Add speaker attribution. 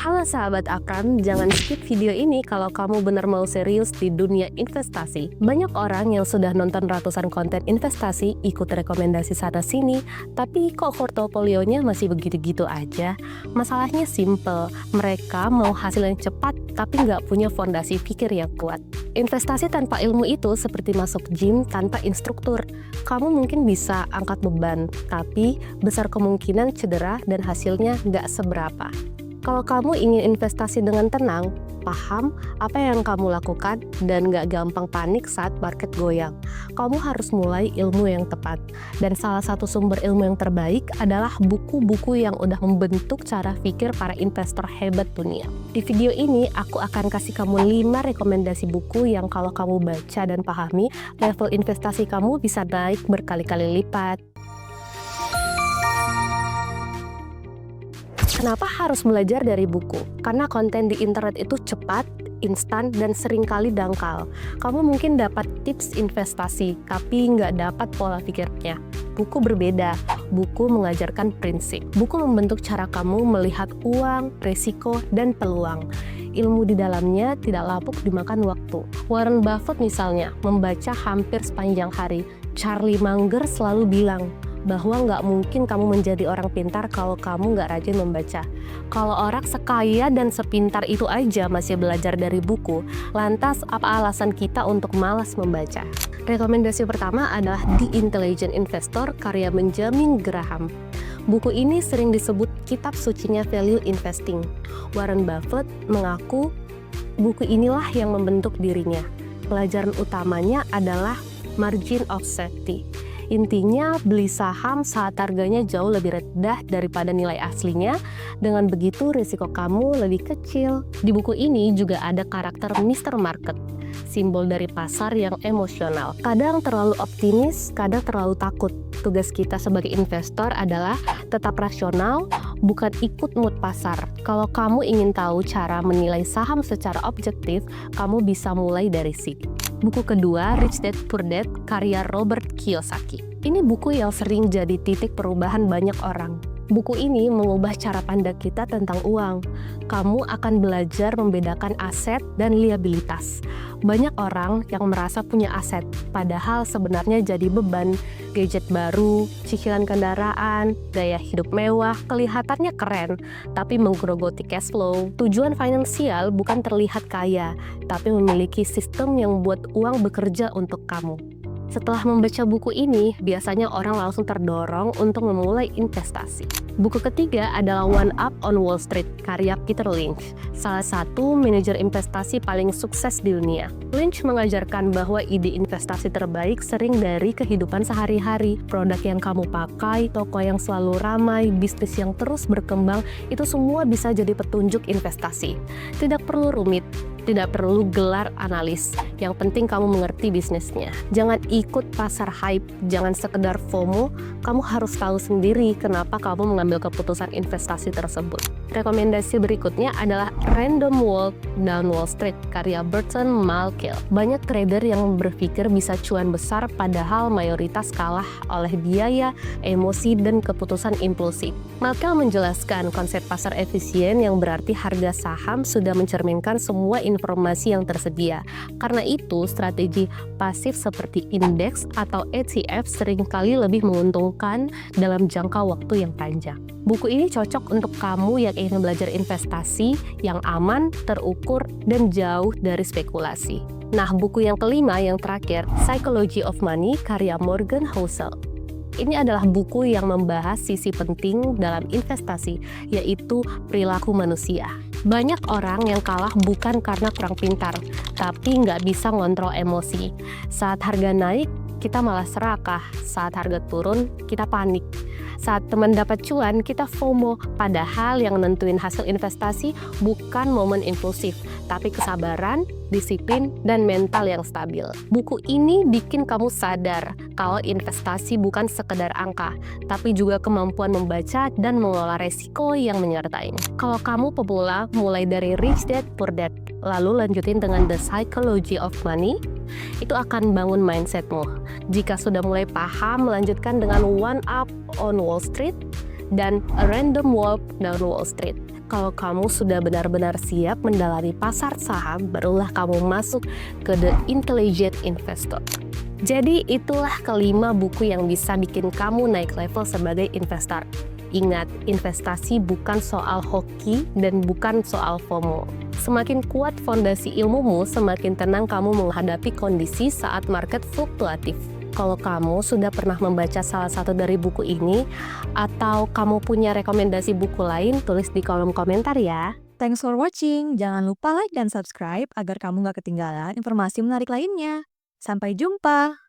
Speaker 1: Halo sahabat Akram, jangan skip video ini kalau kamu benar mau serius di dunia investasi. Banyak orang yang sudah nonton ratusan konten investasi, ikut rekomendasi sana-sini, tapi kok portofolionya masih begitu-gitu aja? Masalahnya simple, mereka mau hasil yang cepat tapi nggak punya fondasi pikir yang kuat. Investasi tanpa ilmu itu seperti masuk gym tanpa instruktur. Kamu mungkin bisa angkat beban, tapi besar kemungkinan cedera dan hasilnya nggak seberapa. Kalau kamu ingin investasi dengan tenang, paham apa yang kamu lakukan, dan nggak gampang panik saat market goyang, kamu harus mulai ilmu yang tepat. Dan salah satu sumber ilmu yang terbaik adalah buku-buku yang udah membentuk cara pikir para investor hebat dunia. Di video ini, aku akan kasih kamu 5 rekomendasi buku yang kalau kamu baca dan pahami, level investasi kamu bisa naik berkali-kali lipat. Kenapa harus belajar dari buku? Karena konten di internet itu cepat, instan, dan seringkali dangkal. Kamu mungkin dapat tips investasi, tapi nggak dapat pola pikirnya. Buku berbeda, buku mengajarkan prinsip. Buku membentuk cara kamu melihat uang, risiko, dan peluang. Ilmu di dalamnya tidak lapuk dimakan waktu. Warren Buffett misalnya, membaca hampir sepanjang hari. Charlie Munger selalu bilang, bahwa nggak mungkin kamu menjadi orang pintar kalau kamu nggak rajin membaca. Kalau orang sekaya dan sepintar itu aja masih belajar dari buku, lantas apa alasan kita untuk malas membaca? Rekomendasi pertama adalah The Intelligent Investor karya Benjamin Graham. Buku ini sering disebut kitab sucinya value investing. Warren Buffett mengaku buku inilah yang membentuk dirinya. Pelajaran utamanya adalah margin of safety. Intinya, beli saham saat harganya jauh lebih rendah daripada nilai aslinya. Dengan begitu, risiko kamu lebih kecil. Di buku ini juga ada karakter Mr. Market, simbol dari pasar yang emosional. Kadang terlalu optimis, kadang terlalu takut. Tugas kita sebagai investor adalah tetap rasional, bukan ikut mood pasar. Kalau kamu ingin tahu cara menilai saham secara objektif, kamu bisa mulai dari sini. Buku kedua, Rich Dad Poor Dad, karya Robert Kiyosaki. Ini buku yang sering jadi titik perubahan banyak orang. Buku ini mengubah cara pandang kita tentang uang. Kamu akan belajar membedakan aset dan liabilitas. Banyak orang yang merasa punya aset, padahal sebenarnya jadi beban. Gadget baru, cicilan kendaraan, gaya hidup mewah, kelihatannya keren, tapi menggerogoti cash flow. Tujuan finansial bukan terlihat kaya, tapi memiliki sistem yang buat uang bekerja untuk kamu. Setelah membaca buku ini, biasanya orang langsung terdorong untuk memulai investasi. Buku ketiga adalah One Up on Wall Street, karya Peter Lynch, salah satu manajer investasi paling sukses di dunia. Lynch mengajarkan bahwa ide investasi terbaik sering dari kehidupan sehari-hari. Produk yang kamu pakai, toko yang selalu ramai, bisnis yang terus berkembang, itu semua bisa jadi petunjuk investasi. Tidak perlu rumit. Tidak perlu gelar analis, yang penting kamu mengerti bisnisnya. Jangan ikut pasar hype, jangan sekedar FOMO, kamu harus tahu sendiri kenapa kamu mengambil keputusan investasi tersebut. Rekomendasi berikutnya adalah Random Walk Down Wall Street, karya Burton Malkiel. Banyak trader yang berpikir bisa cuan besar padahal mayoritas kalah oleh biaya, emosi, dan keputusan impulsif. Malkiel menjelaskan konsep pasar efisien yang berarti harga saham sudah mencerminkan semua informasi yang tersedia. Karena itu, strategi pasif seperti indeks atau ETF seringkali lebih menguntungkan dalam jangka waktu yang panjang. Buku ini cocok untuk kamu yang ingin belajar investasi yang aman, terukur, dan jauh dari spekulasi. Nah, buku yang kelima, yang terakhir, Psychology of Money, karya Morgan Housel. Ini adalah buku yang membahas sisi penting dalam investasi, yaitu perilaku manusia. Banyak orang yang kalah bukan karena kurang pintar, tapi nggak bisa ngontrol emosi. Saat harga naik, kita malah serakah. Saat harga turun, kita panik. Saat teman dapat cuan, kita FOMO. Padahal yang nentuin hasil investasi bukan momen impulsif, tapi kesabaran, disiplin, dan mental yang stabil. Buku ini bikin kamu sadar kalau investasi bukan sekedar angka, tapi juga kemampuan membaca dan mengelola resiko yang menyertainya. Kalau kamu pemula, mulai dari Rich Dad Poor Dad, lalu lanjutin dengan The Psychology of Money, itu akan bangun mindsetmu. Jika sudah mulai paham, melanjutkan dengan One Up on Wall Street dan A Random Walk Down Wall Street. kalau kamu sudah benar-benar siap mendalami pasar saham, barulah kamu masuk ke The Intelligent Investor. Jadi itulah kelima buku yang bisa bikin kamu naik level sebagai investor. Ingat, investasi bukan soal hoki dan bukan soal FOMO. Semakin kuat fondasi ilmumu, semakin tenang kamu menghadapi kondisi saat market fluktuatif. Kalau kamu sudah pernah membaca salah satu dari buku ini, atau kamu punya rekomendasi buku lain, tulis di kolom komentar ya.
Speaker 2: Thanks for watching. Jangan lupa like dan subscribe agar kamu nggak ketinggalan informasi menarik lainnya. Sampai jumpa!